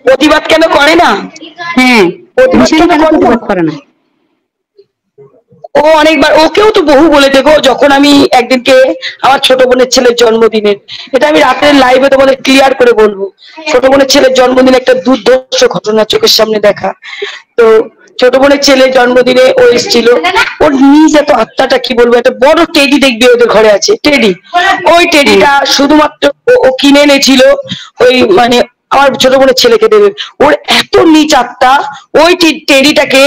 প্রতিবাদ কেন করে না? হ্যাঁ, প্রতিবাদ মিশালি কেন কেন করে না? প্রতিবাদ করে না? ও অনেকবার, ওকেও তো বহু বলেছে গো। যখন আমি একদিনকে আমার ছোট বোনের ছেলের জন্মদিনের, এটা আমি রাতের লাইভে তোমাদের ক্লিয়ার করে বলবো, ছোট বোনের ছেলের জন্মদিনে একটা দুর্ধর্ষ ঘটনা চোখের সামনে দেখা। তো ছোট বোনের ছেলের জন্মদিনে ও এসেছিল, ওর নিজ এত আত্মাটা কি বলবো, একটা বড় টেডি দেখবে ওদের ঘরে আছে, টেডি। ওই টেডিটা শুধুমাত্র ও কিনে এনেছিল ওই মানে আমার ছোট বোনের ছেলেকে দেবে। ওর এত নিচ আত্মা, ওই টেডিটাকে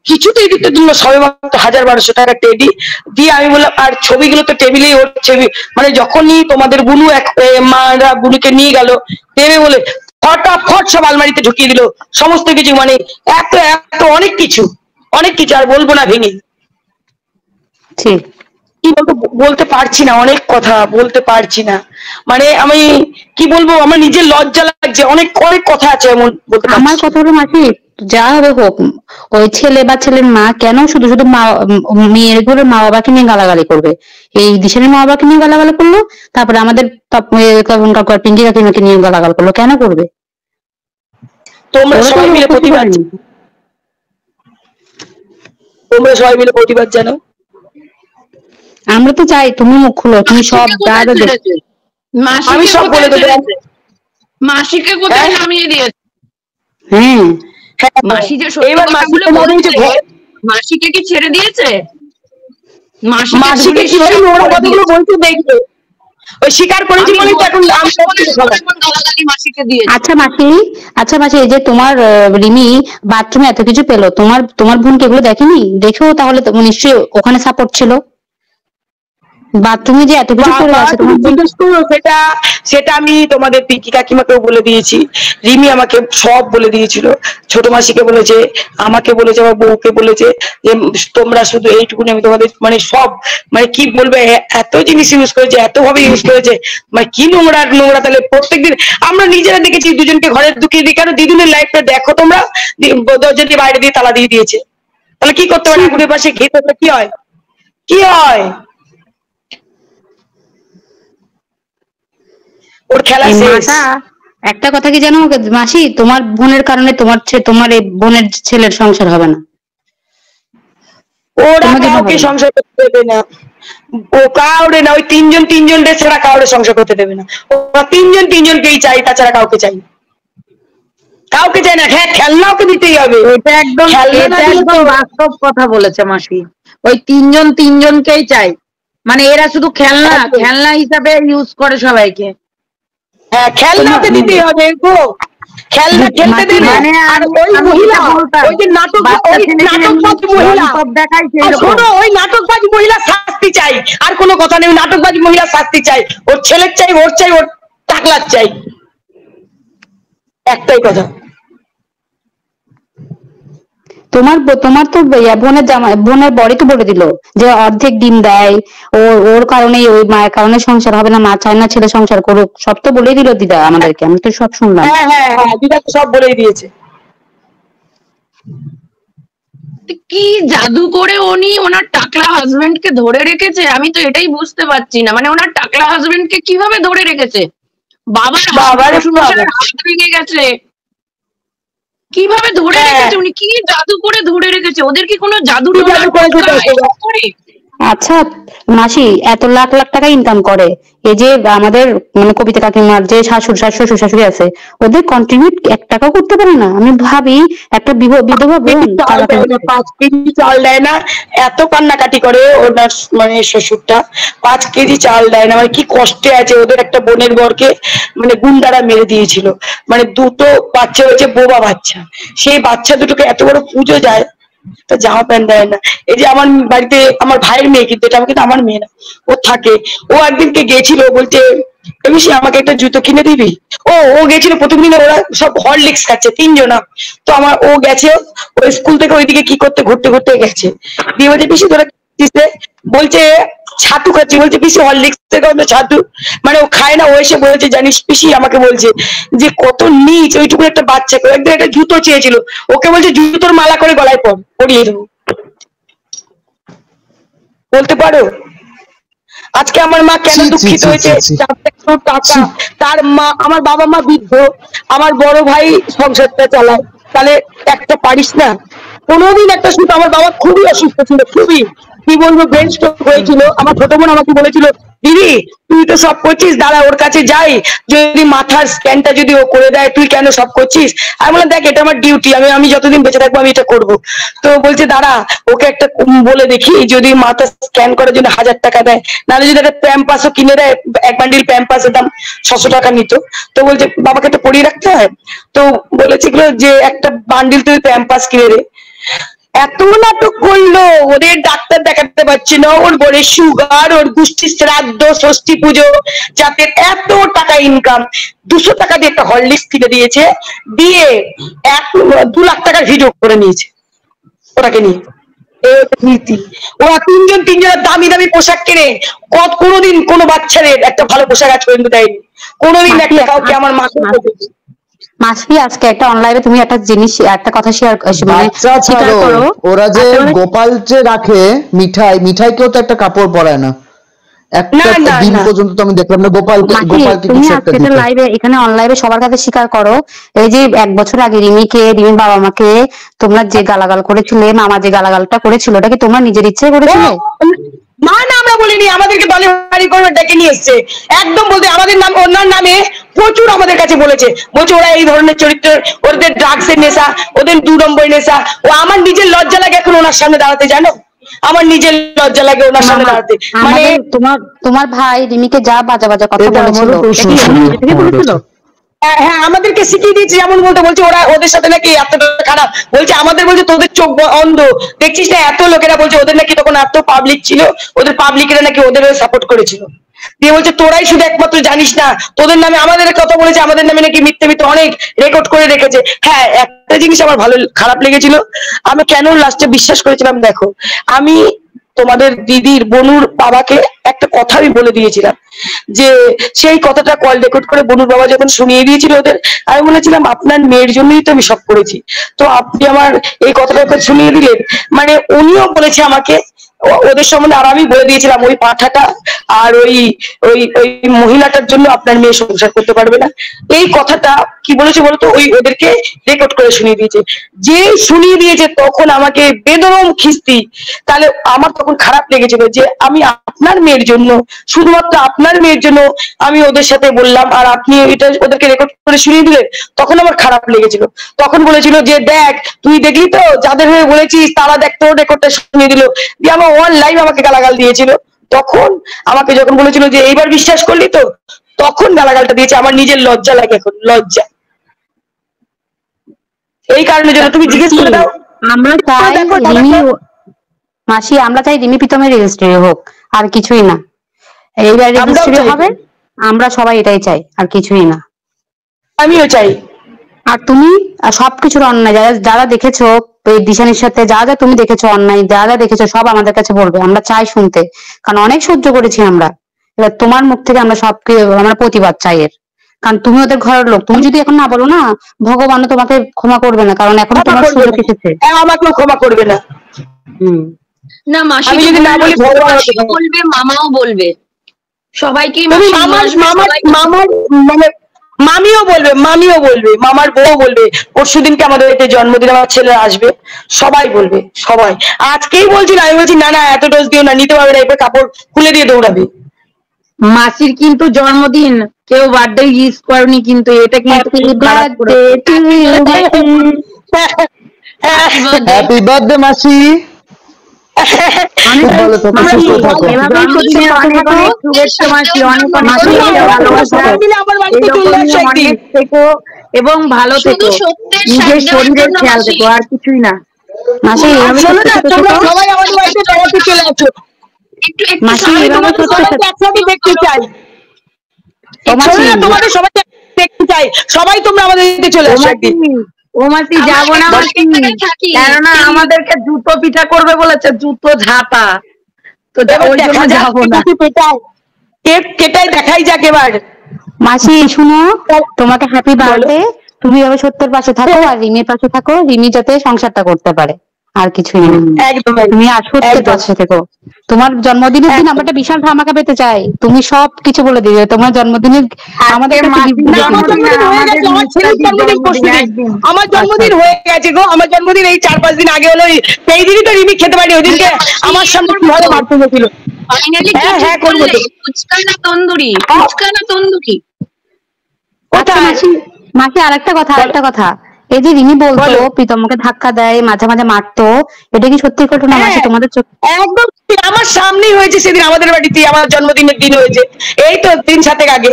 কিছুতেই দিতে দিল, সবে মাত্র ১,০০০-১,২০০ টাকা টেডি দিয়ে। আমি বললাম, আর ছবিগুলো তো টেবিলেই ওর ছবি, মানে যখনই তোমাদের বুনু মারা বুনুকে নিয়ে গেল দেবে বলে, ফটাফট সব আলমারিতে ঢুকিয়ে দিল সমস্ত কিছু, মানে এত এত অনেক কিছু, অনেক কিছু আর বলবো না ভেঙে। ঠিক। কি বলবো, বলতে পারছি না, অনেক কথা বলতে পারছি না, মানে আমি কি বলবো, আমার নিজের লজ্জা লাগছে, অনেক অনেক কথা আছে এমন বলতে পারছি। আমার কথা হলো মাসি, যা হবে হোক, ওই ছেলে বা ছেলের মা কেন শুধু শুধু মা মেয়ের ঘরে মা বাবাকে নিয়ে গালাগালি করবে? এই দিশানের মা বাবাকে নিয়ে গালাগালি করলো, তারপরে আমাদের তখন কাকু আর পিঙ্কি কাকিমাকে নিয়ে গালাগাল করলো, কেন করবে? তোমরা ওরা তো সবাই মিলে কিছু প্রতিবাদ, করেনি। তোমরা সবাই মিলে প্রতিবাদ জানো। আমরা তো চাই তুমি মুখ খুলো, তুমি সব যা যা আমি সব বলে দেবো। মাসিকে কোথায় নামিয়ে দিয়েছে? হ্যাঁ, মাসি যে সত্যি এবার কথাগুলো বলছে, মাসিকে কি ছেড়ে দিয়েছে? মাসিকে কিভাবে নোংরা কথাগুলো বলতে দেখবে, ওই স্বীকার করেছি বলে তো এখন মাসিকে দিয়েছে। আচ্ছা মাসি, আচ্ছা মাসি, এই যে তোমার রিমি বাথরুমে এত কিছু পেলো, তোমার তোমার বোন এগুলো দেখেনি? দেখেও তাহলে তো নিশ্চয়ই ওখানে সাপোর্ট ছিল। বাথরুমে যে এত কিছু পড়ে আছে, তোমার জিজ্ঞেস করো, সেটা সেটা আমি তোমাদের পিঙ্কি কাকিমাকেও বলে দিয়েছি, রিমি আমাকে সব বলে দিয়েছিল, ছোট মাসিকে বলেছে, আমাকে বলেছে, আমার বউকে বলেছে, যে তোমরা শুধু এইটুকুনি। আমি তোমাদের মানে সব মানে কি বলবে, এত জিনিস ইউজ করেছে, এত ভাবে ইউজ করেছে, মানে কি নোংরা নোংরা। তাহলে প্রত্যেকদিন আমরা নিজেরা দেখেছি দুজনকে ঘরে ঢুকিয়ে দিই, কেন দিদুনের লাইফটা দেখো তোমরা, দরজা দিয়ে বাইরে দিয়ে তালা দিয়ে দিয়েছে, তাহলে কি করতে পারে? আগুনের পাশে ঘি থাকলে কি হয়, কি হয়? ওর খেলা শেষ। একটা কথা কি জানো মাসি, তোমার বোনের কারণে তোমার এই বোনের ছেলের সংসার হবে না। ওরা কাউকে সংসার করতে দেবে না, ও কাউরে না, ওই তিনজনদের ছাড়া কাউরে সংসার করতে দেবে না। ওরা তিনজনকেই চাই, তাছাড়া কাউকে চাই না, কাউকে চাই না। হ্যাঁ, খেলনা ওকে দিতেই হবে। এটা একদম বাস্তব কথা বলেছে মাসি, ওই তিনজনকেই চাই, মানে এরা শুধু খেলনা হিসাবে ইউজ করে সবাইকে। হ্যাঁ, খেলনা ওকে দিতেই হবে গো, খেলনা খেলতে দেবে। আর ওই মহিলা, ওই যে নাটকবাজ মহিলা, শোনো, ওই নাটকবাজ মহিলা শাস্তি চাই, আর কোনো কথা নেই। নাটকবাজ মহিলা শাস্তি চাই, ওর ছেলের চাই, ওর টাকলার চাই, একটাই কথা। তোমার তো বোনের বড়ি তো বলে দিল যে অর্ধেক ডিম দেয়, ওর কারণে, ওই মায়ের কারণে সংসার হবে না, মা চায় না ছেলে সংসার করুক, সব তো বলেই দিল দিদা আমাদেরকে, আমি তো সব শুনলাম। হ্যাঁ হ্যাঁ হ্যাঁ, দিদা তো সব বলেই দিয়েছে। কি জাদু করে উনি ওনার টাকলা হাজবেন্ড কে ধরে রেখেছে, আমি তো এটাই বুঝতে পারছি না। মানে ওনার টাকলা হাজবেন্ড কে কিভাবে ধরে রেখেছে? বাবার হাত ভেঙে গেছে, কিভাবে ধরে রেখেছে উনি? কি জাদু করে ধরে রেখেছে? ওদের কি কোনো জাদু করে? আচ্ছা মাসি, এত লাখ লাখ টাকা ইনকাম করে, এই যে আমাদের মানে কবিতা কাকিমার যে শ্বশুর শাশুড়ি আছে, ওদের কন্ট্রিবিউট 1 টাকাও করতে পারে না। আমি ভাবি একটা বিধবা বোন 5 কেজি চাল দেয় না, এত কান্নাকাটি করে ওনার মানে শ্বশুরটা, 5 কেজি চাল দেয় না, মানে কি কষ্টে আছে। ওদের একটা বোনের বরকে মানে গুন্ডারা মেরে দিয়েছিল, মানে 2টো বাচ্চা হয়েছে, বোবা বাচ্চা, সেই বাচ্চা দুটোকে এত বড় পুজো যায়, তা জামা প্যান্ট দেয় না। এই যে আমার বাড়িতে আমার ভাইয়ের মেয়ে, কিন্তু এটা কিন্তু আমার মেয়ে না, ও থাকে, ও একদিনকে গেছিল, বলছে এমনি আমাকে একটা জুতো কিনে দিবি। ও গেছিল, প্রথম দিনে ওরা সব হরলিক্স খাচ্ছে 3জনা, তো ও গেছে, ওই স্কুল থেকে ওইদিকে কি করতে ঘুরতে ঘুরতে গেছে, দিয়ে বলছে পিসি তোরা বলছে ছাতু খাচ্ছি, বলছে পিসি হরলিক্স থেকে ছাতু, মানে ও খায় না। ও এসে বলেছে জানিস পিসি, আমাকে বলছে যে কত নিচ, ওইটুকু একটা বাচ্চাকে একদিন একটা জুতো চেয়েছিল, ওকে বলছে জুতোর মালা করে গলায় পরিয়ে দেবো, বলতে পারো? আজকে আমার মা কেন ছি, ছি, দুঃখিত ছি, হয়েছে, ছি, ছি। 4 টাকা ছি। তার মা, আমার বাবা মা বৃদ্ধ, আমার বড় ভাই সংসারটা চালায়, তাহলে একটা পারিস না? কোনোদিন একটা শুধু, আমার বাবা খুবই অসুস্থ ছিল, খুবই, কি বলবো, ব্রেন স্ট্রোক হয়েছিল। আমার ছোট বোন আমাকে বলেছিল, দিদি তুই তো সব করছিস, দাঁড়া ওর কাছে যাই, যদি মাথার স্ক্যানটা যদি ও করে দেয়, তুই কেন সব করছিস? আমি বললাম, দেখ এটা আমার ডিউটি, আমি যতদিন বেঁচে থাকবো আমি এটা করবো। তো বলছে, দাঁড়া ওকে একটা বলে দেখি, যদি মাথা স্ক্যান করার জন্য 1000 টাকা দেয়, নাহলে যদি একটা প্যাম্পাসও কিনে দেয়, এক বান্ডিল প্যাম্পাসের দাম 600 টাকা নিত। তো বলছে বাবাকে তো পড়িয়ে রাখতে হয়, তো বলেছিল যে একটা বান্ডিল তুই প্যাম্পাস কিনে দে। এত নাটক করলো, ওদের ডাক্তার দেখাতে পারছে না, ওর বলে সুগার, ওর গোষ্ঠী শ্রাদ্ধ, ষষ্ঠী পুজো, যাতে এত টাকা ইনকাম, 200 টাকা দিয়ে একটা হরলিক্স কিনে দিয়েছে, দিয়ে 2 লাখ টাকার ভিডিও করে নিয়েছে ওটাকে নিয়ে। এই হচ্ছে নীতি। ওরা তিনজনের দামি দামি পোশাক কেনে, কোনোদিন কোনো বাচ্চাদের একটা ভালো পোশাক আজ পর্যন্ত দেয়নি, কোনোদিন একটা কাউকে, আমার মাকে মাসি আজকে একটা অনলাইনে তুমি একটা জিনিস, একটা কথা শেয়ার মানে বাচ্চা স্বীকার ছাড়ো, করো, ওরা যে আচ্ছা, মানে- গোপাল যে রাখে মিঠাইকেও তো একটা কাপড় পরায় না, একটা না, না, দিন না। পর্যন্ত তো আমি দেখলাম না মাসি, গোপালকে তুমি কিছু একটা আজকে দিতে। লাইভে, এখানে অনলাইনে সবার কাছে স্বীকার করো, এই যে 1 বছর আগে রিমির বাবা মাকে তোমরা যে গালাগাল করেছিলে, মামা যে গালাগালটা করেছিল, ওটা কি তোমরা নিজের ইচ্ছে করেছিলে? মা না, আমরা বলিনি, আমাদেরকে দলে বাড়ি করে ডেকে নিয়ে এসছে, একদম বলতে আমাদের নাম, ওনার নামে প্রচুর আমাদের কাছে বলেছে, বলছে ওরা এই ধরনের চরিত্র, ওদের ড্রাগস এর নেশা, ওদের 2 নম্বর নেশা। ও আমার নিজের লজ্জা লাগে এখন ওনার সামনে দাঁড়াতে, জানো, আমার নিজের লজ্জা লাগে ওনার সামনে দাঁড়াতে। মানে তোমার ভাই রিমিকে যা বাজে বাজে কথা এটা বলেছিল, আমারও প্রশ্ন এটা কি ছিল নিজে থেকে তোমার বলেছিল? কাছে। হ্যাঁ, আমাদেরকে শিখিয়ে দিয়েছে, যেমন বলছে ওরা ওদের সাথে নাকি এতটা খারাপ, বলছে আমাদের, বলছে তোদের চোখ অন্ধ, দেখছিস না এত লোকেরা, বলছে ওদের নাকি তখন এত পাবলিক ছিল, ওদের পাবলিকেরা নাকি ওদের সাপোর্ট করেছিল, দিয়ে বলছে তোরাই শুধু একমাত্র জানিস না, তোদের নামে আমাদের কথা বলেছে, আমাদের নামে নাকি মিথ্যে মিথ্যে অনেক রেকর্ড করে রেখেছে। হ্যাঁ, একটা জিনিস আমার ভালো খারাপ লেগেছিল, আমি কেন লাস্টে বিশ্বাস করেছিলাম, দেখো আমি তোমাদের দিদির বনুর বাবাকে একটা কথা আমি বলে দিয়েছিলাম, যে সেই কথাটা কল রেকর্ড করে বনুর বাবা যখন শুনিয়ে দিয়েছিল ওদের, আমি বলেছিলাম আপনার মেয়ের জন্যই তো আমি সব করেছি, তো আপনি আমার এই কথাটা শুনিয়ে দিলেন। মানে উনিও বলেছে আমাকে ওদের সম্বন্ধে, আর আমি বলে দিয়েছিলাম ওই পাঠাটা আর ওই ওই ওই মহিলাটার জন্য আপনার মেয়ে সংসার করতে পারবে না, এই কথাটা কি বলেছে বলতো, ওই ওদেরকে রেকর্ড করে শুনিয়ে দিয়েছে। যে শুনিয়ে দিয়েছে তখন আমাকে বেদরম খিস্তি, তাহলে আমার তখন খারাপ লেগেছিল যে আমি আপনার মেয়ের জন্য, শুধুমাত্র আপনার মেয়ের জন্য আমি ওদের সাথে বললাম, আর আপনি এটা ওদেরকে রেকর্ড করে শুনিয়ে দিলেন, তখন আমার খারাপ লেগেছিল। তখন বলেছিল যে দেখ তুই দেখলি তো, যাদের হয়ে বলেছিস তারা দেখ তোর রেকর্ডটা শুনিয়ে দিল, দিয়ে আমার অনলাইন আমাকে গালাগাল দিয়েছিল। তখন আমাকে যখন বলেছিল যে এইবার বিশ্বাস করলি তো, তখন গালাগালটা দিয়েছে, আমার নিজের লজ্জা লাগে এখন, লজ্জা। এই কারণে জন্য তুমি জিজ্ঞেস করে দাও। আমরা চাই দেখো, রিমি, দেখো। মাসি আমরা চাই রিমি প্রীতমের রেজিস্ট্রি হোক, আর কিছুই না। এইবার রেজিস্ট্রি চাই। হবে, আমরা সবাই এটাই চাই, আর কিছুই না। আমিও চাই। আর তুমি সবকিছুর অন্যায় যারা যারা দেখেছো, এই দিশানির সাথে যা যা তুমি দেখেছো অন্যায়, যা যা দেখেছো সব আমাদের কাছে বলবে, আমরা চাই শুনতে, কারণ অনেক সহ্য করেছি আমরা। এবার তোমার মুখ থেকে আমরা আমরা প্রতিবাদ চাই এর, কারণ তুমি ওদের ঘরের লোক, তুমি যদি এখন না বলো না, ভগবানও তোমাকে ক্ষমা করবে না, কারণ এখন ক্ষমা তোমার করবে সুযোগ না। এসেছে। হ্যাঁ, আমাকেও ক্ষমা করবে না। না মাসি আমি যদি না বলি ভগবান আমাকে মাসিও বলবে, মামাও বলবে, সবাইকেই তুমি মাসি মামার আসবে, মামার সবাইকে মামার মানে মামিও বলবে, মামার বউ বলবে, পরশুদিনকে আমাদের এতে জন্মদিন, আমার ছেলে আসবে, সবাই বলবে, সবাই। আজকেই বলছিল, আমি বলছি না না এত ডোজ দিও না, নিতে পারবে না, এরপর কাপড় খুলে দিয়ে দৌড়াবে। মাসির কিন্তু জন্মদিন, কেউ বার্থডে উইশ করেনি, কিন্তু এটা কিন্তু খুব খারাপ করে। হ্যাপি বার্থডে মাসি, খুব ভালো থাকো, সুস্থ থাকো। এভাবেই জন্মদিনে অনেক অনেক শুভেচ্ছা মাসি, অনেক অনেক ভালোবাসা, আমার বাড়িতে চলে আসো এরকমই একদিন। অনেক থেকো এবং ভালো শুধু থেকো, সত্যের নিজের সাথ দেওয়ার শরীরের জন্য খেয়াল মাসি। থেকো, আর কিছুই না। মাসি আর এইভাবে শোনো সত্যি না, সত্যি তোমরা থেকো। সবাই আমাদের বাড়িতে বেড়াতে চলে আসো। একটু মাসি, আমি এভাবে তোমাদের সত্যি সবাইকে একসাথে দেখতে চাই। মাসি, শোনো না, তোমাদের সবাইকে দেখতে চাই, সবাই তোমরা আমাদের বাড়িতে চলে ও আসো মাসি, একদিন। ও মাসি যাবো না আমরা মাসি, এক জায়গায় থাকি। কেননা আমাদেরকে জুতো পিঠা করবে বলেছে, জুতো ঝাঁটা, তো এবার ওই জন্য দেখা যাক যাবো না। কে পেটায়, কেক কেটাই দেখাই যাক এবার। মাসি শুনো, তোমাকে হ্যাপি বার্থডে, তুমি এভাবে সত্যের পাশে থাকো, আর রিমির পাশে থাকো, রিমি যাতে সংসারটা করতে পারে। আর কিছুই না। একদম তুমি আর সত্যের একদম। পাশে থেকো। তোমার জন্মদিনের দিন আমরা একটা বিশাল ধামাকা পেতে চাই, তুমি সব কিছু বলে দিবে তোমার জন্মদিনের, আমাদের আজকে কাছে মাসির দিবে আমার কিন্তু। জন্মদিন আর জন্মদিন হয়ে আমাদের গেছে, আমার ছেলের মিষ্টাদির জন্মদিন পরশু দিন। একদিন। আমার আচ্ছা জন্মদিন হয়ে গেছে গো, আমার জন্মদিন এই 4-5 দিন আগে হলো। সেই দিনই তো রিমি খেতে পারি, ওই দিনকে আমার সামনে কিভাবে মারতে গেছিল। ফাইনালি কি হ্যাঁ ঠিক হ্যাঁ করবো করলে? তো। ফুচকা না তন্দুরি? হ্যাঁ। ফুচকা না তন্দুরি? আচ্ছা কোথায়? মাসি, মাসি আরেকটা বলো। কথা, এই যে রিমি বলতো বলো। প্রীতমকে ধাক্কা দেয়, মাঝে মাঝে মারতো, এটা কি সত্যি ঘটনা মাসি হ্যাঁ তোমাদের চোখ? একদম ঠিক। আমার সামনেই হয়েছে সেদিন, আমাদের বাড়িতে আমার জন্মদিনের দিন হয়েছে, এই তো 3-7 আগে।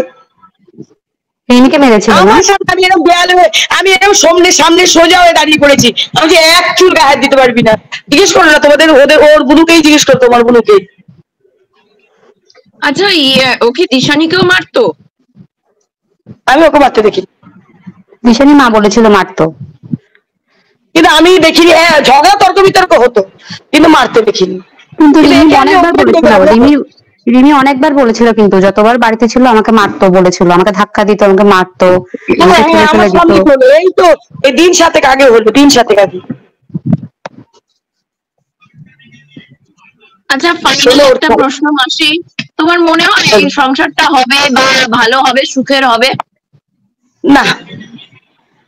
রিমিকে মেরেছিল না? আমার সামনে আমি এরকম দেয়ালে আমি এরকম সামনে সামনে সোজা হয়ে দাঁড়িয়ে পড়েছি, আমি যে এক চুল গায়ে হাত দিতে পারবি না। জিজ্ঞেস করো না তোমাদের, ওর বুনুকেই জিজ্ঞেস করো, তোমার বুনুকে। আচ্ছা ও কি দিশানিকেও মারতো? আমি ওকে মারতে দেখি, দিশানি মা বলেছিল মারতো। কিন্তু আমি দেখিনি। হ্যাঁ ঝগড়া তর্ক বিতর্ক হতো, কিন্তু মারতে দেখিনি। কিন্তু কিন্তু রিমি একে আমি অনেকবার ওকে বলেছিল, ব্যবহার রিমি করবো। রিমি অনেকবার বলেছিল কিন্তু যতবার বাড়িতে ছিল আমাকে মারতো বলেছিল, আমাকে ধাক্কা দিত, আমাকে মারতো, হ্যাঁ আমাকে হ্যাঁ ফেলে আমার ফেলে দিত। সামনে হলো, এই তো এই 3-7 আগে হলো, 3-7 আগে। আচ্ছা ফাইনালি শোনো ওর একটা খেলা। প্রশ্ন মাসি, তোমার মনে হয় এই সংসারটা হবে বা ভালো হবে, সুখের হবে? না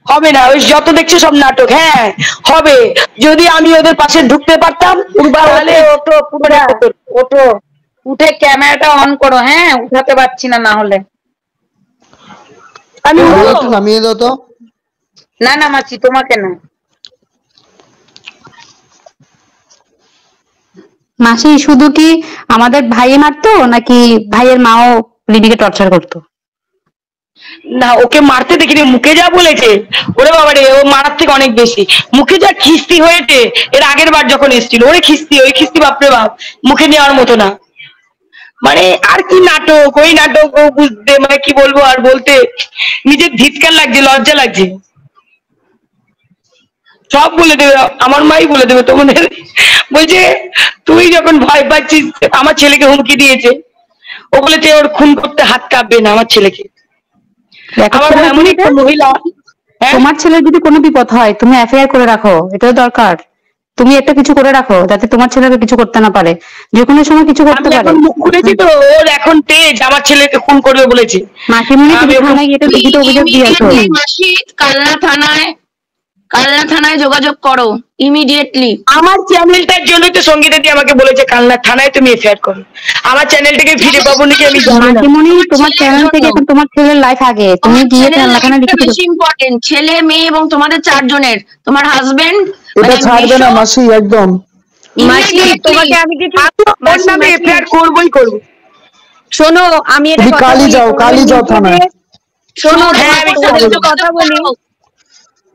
হবে না, ওই যত দেখছো সব নাটক। হ্যাঁ হবে, যদি আমি ওদের পাশে ঢুকতে পারতাম পূর্বা তাহলে। ওঠো পূর্বা ওঠো, উঠে ক্যামেরাটা অন করো। হ্যাঁ উঠাতে পারছি না, না হলে আমি দাও উঠবো। একটু নামিয়ে দাও তো। না না মাসি তোমাকে না। মাসি শুধু কি আমাদের ভাইয়ে মারতো নাকি ভাইয়ের মাও রিমিকে টর্চার করতো? না ওকে মারতে দেখিনি, মুখে যা বলেছে ওরে বাবা রে, ও মারার থেকে অনেক বেশি। মুখে যা খিস্তি হয়েছে এর আগের বার যখন এসেছিল, ওরে খিস্তি, ওই খিস্তি বাপরে বাপ, মুখে নেওয়ার মতো না। মানে আর কি নাটক, ওই নাটক ও বুঝতে, মানে কি বলবো আর বলতে, নিজের ধিৎকার লাগছে, লজ্জা লাগছে। সব বলে দেবে, আমার মাই বলে দেবে তোমাদের। বলছে তুই যখন ভয় পাচ্ছিস, আমার ছেলেকে হুমকি দিয়েছে, ও বলেছে ওর খুন করতে হাত কাঁপবে না আমার ছেলেকে। দেখো আমার ছেলে, এমন তুমি একটা মহিলা। হ্যাঁ তোমার ছেলের যদি কোনো বিপদ হয় তুমি এফআইআর করে রাখো, এটাও দরকার। তুমি একটা কিছু করে রাখো যাতে তোমার ছেলেকে কিছু করতে না পারে, যে কোনো সময় কিছু করতে আমি পারে। এখন মুখ খুলেছি তো, ওর এখন তেজ, আমার ছেলেকে খুন করবে বলেছে। মাসিমণি তুমি আমি ওকে থানায় গিয়ে একটা লিখিত অভিযোগ দিয়ে আসো। ইমিডিয়েটলি মাসি কালনা থানায় যোগাযোগ করো ইমিডিয়েটলি। আমার চ্যানেলটার জন্যই তো সঙ্গীতা দি আমাকে বলেছে কালনা থানায় তুমি এফআইআর করো। আমার চ্যানেলটাকে ফিরে পাবো নাকি আমি জানি না। মাসিমণি তোমার চ্যানেল থেকে এখন তোমার ছেলের লাইফ আগে, তুমি গিয়ে কালনা থানায় লিখিত। বেশি ইম্পর্টেন্ট, ছেলে মেয়ে এবং তোমাদের 4 জনের, তোমার হাজবেন্ড এটা ছাড়বে না মাসি একদম। মাসি তোমাকে আমি কিছু ওর নামে এফআইআর করবোই করবো। শোনো, আমি এটা তুমি কথা কালই বলি, যাও, তোমাদের কালই যাও নিচে থানায়। যে- শোনো হ্যাঁ, আমি তোমাদের যাবো। একটু কথা বলি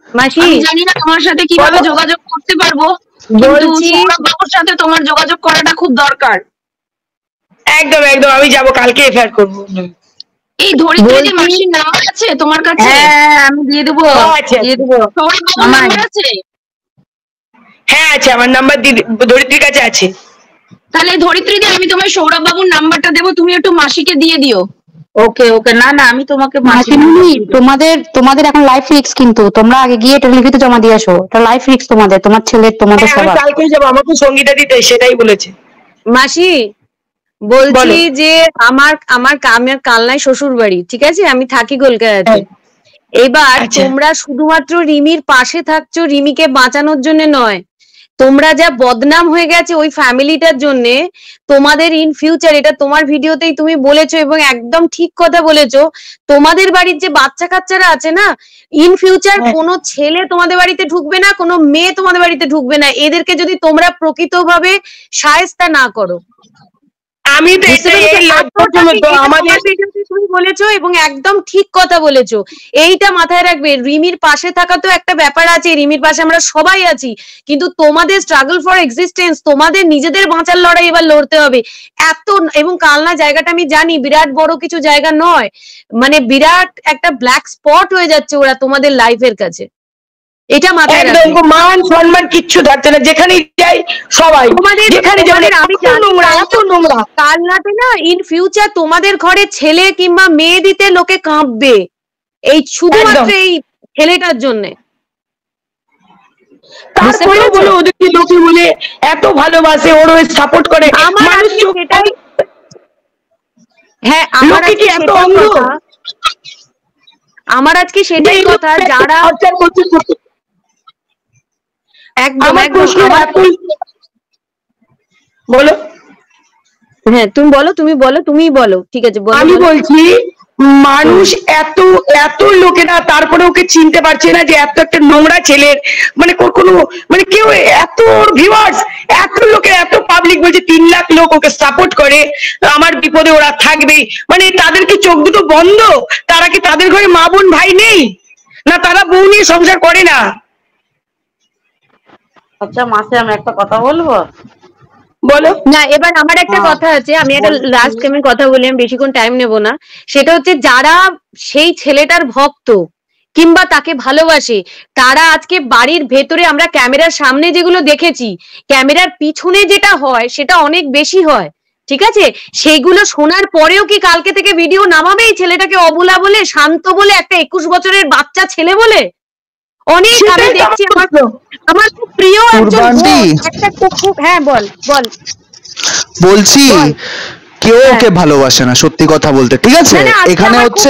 মাসি। আমি জানি না তোমার সাথে কিভাবে বলো। যোগাযোগ করতে পারবো, কিন্তু বলছি সৌরভ বাবুর সাথে তোমার যোগাযোগ করাটা খুব দরকার। একদম একদম আমি যাবো, কালকে এফআইআর করবো। এই ধরিত্রী বলছি- মাসির নাম্বার আছে তোমার কাছে? হ্যাঁ আমি দিয়ে দেবো, আচ্ছা, দিয়ে দেবো। সৌরভ বাবুর আমার- নাম্বার আছে? হ্যাঁ আছে, আমার নাম্বার ধরিত্রীর কাছে আছে। তাহলে ধরিত্রী দি, আমি তোমার সৌরভ বাবুর নাম্বারটা দেবো, তুমি একটু মাসিকে দিয়ে দিও। ওকে ওকে, না না আমি তোমাকে মাসিমণি তোমাদের এখন লাইফ রিস্ক, কিন্তু তোমরা আগে গিয়ে এটা লিখিত জমা দিয়ে আসো, এটা লাইফ রিস্ক তোমাদের, তোমার ছেলের, তোমাদের হ্যাঁ, আমি সবার। কালকেই যাবো, আমাকে সঙ্গীতা দিতে সেটাই বলেছে। মাসি বলছি বলো। যে আমার আমার কালনায় শ্বশুর বাড়ি, ঠিক আছে, আমি থাকি কলকাতাতে। এবার আচ্ছা। তোমরা শুধুমাত্র রিমির পাশে থাকছো রিমিকে বাঁচানোর জন্য নয়, তোমরা যা বদনাম হয়ে গেছে ওই ফ্যামিলিটার জন্য, তোমাদের ইন ফিউচার, এটা তোমার ভিডিওতেই তুমি বলেছো এবং একদম ঠিক কথা বলেছো, তোমাদের বাড়ির যে বাচ্চা কাচ্চারা আছে না, ইন ফিউচার হ্যাঁ। কোনো ছেলে তোমাদের বাড়িতে ঢুকবে না, কোনো মেয়ে তোমাদের বাড়িতে ঢুকবে না, এদেরকে যদি তোমরা প্রকৃতভাবে শায়েস্তা না করো। আমি তো বুঝতে এটাই পেরেছো? এই লজ্জার জন্য তো এটা আমাদের। তোমার ভিডিওতে তুমি বলেছো এবং একদম ঠিক কথা বলেছো, এইটা মাথায় রাখবে। রিমির পাশে থাকা তো একটা ব্যাপার আছে, রিমির পাশে আমরা সবাই আছি, কিন্তু তোমাদের স্ট্রাগল ফর এক্সিস্টেন্স, তোমাদের নিজেদের বাঁচার লড়াই এবার লড়তে হবে। এত এবং কালনা জায়গাটা আমি জানি বিরাট বড় কিছু জায়গা নয়, মানে বিরাট একটা ব্ল্যাক স্পট হয়ে যাচ্ছে ওরা তোমাদের লাইফের কাছে, এটা মাথায় একদম রাখবে। মান সম্মান কিচ্ছু থাকছে না, যেখানে যাই সবাই যেখানে যাবেন আমি এত নোংরা, এত নোংরা। কালনাতে না ইন ফিউচার তোমাদের ঘরে ছেলে কিংবা মেয়ে দিতে লোকে কাঁপবে, এই শুধুমাত্র একদম। এই ছেলেটার জন্য। তারপরে বলে ওদেরকে লোকে বলে এত ভালোবাসে, ওর সাপোর্ট করে, আমার মানুষ আজকে সেটাই, হ্যাঁ আমার লোকে কি আজকে এত সেটাই অন্ধ? কথা, আমার আজকে সেটাই কথা, যারা একদম আমার একদম প্রশ্ন বলো। হ্যাঁ তুমি বলো ঠিক আছে বলো। আমি বলছি মানুষ এত এত লোকেরা তারপরে ওকে চিনতে পারছে না যে এত একটা নোংরা ছেলের মানে কোনো মানে কেউ এত ভিউয়ার্স, এত লোকের এত পাবলিক বলছে 3 লাখ লোক ওকে সাপোর্ট করে, আমার বিপদে ওরা থাকবে, মানে তাদের কি চোখ দুটো বন্ধ? তারা কি তাদের ঘরে মা বোন ভাই নেই? না তারা বউ নিয়ে সংসার করে না? আচ্ছা মাসে আমি একটা কথা বলবো, বলো না এবার আমার একটা কথা আছে, আমি একটা লাস্ট আমি কথা বলি, আমি বেশিক্ষণ টাইম নেব না। সেটা হচ্ছে যারা সেই ছেলেটার ভক্ত কিংবা তাকে ভালোবাসে, তারা আজকে বাড়ির ভেতরে আমরা ক্যামেরার সামনে যেগুলো দেখেছি, ক্যামেরার পিছনে যেটা হয় সেটা অনেক বেশি হয়, ঠিক আছে? সেইগুলো শোনার পরেও কি কালকে থেকে ভিডিও নামাবে এই ছেলেটাকে অবলা বলে, শান্ত বলে, একটা 21 বছরের বাচ্চা ছেলে বলে? অনেক আমি দেখছি আমার খুব প্রিয় একজন একটা খুব, হ্যাঁ বল বলছি কেউ ওকে ভালোবাসে না, সত্যি কথা বলতে, ঠিক আছে? এখানে হচ্ছে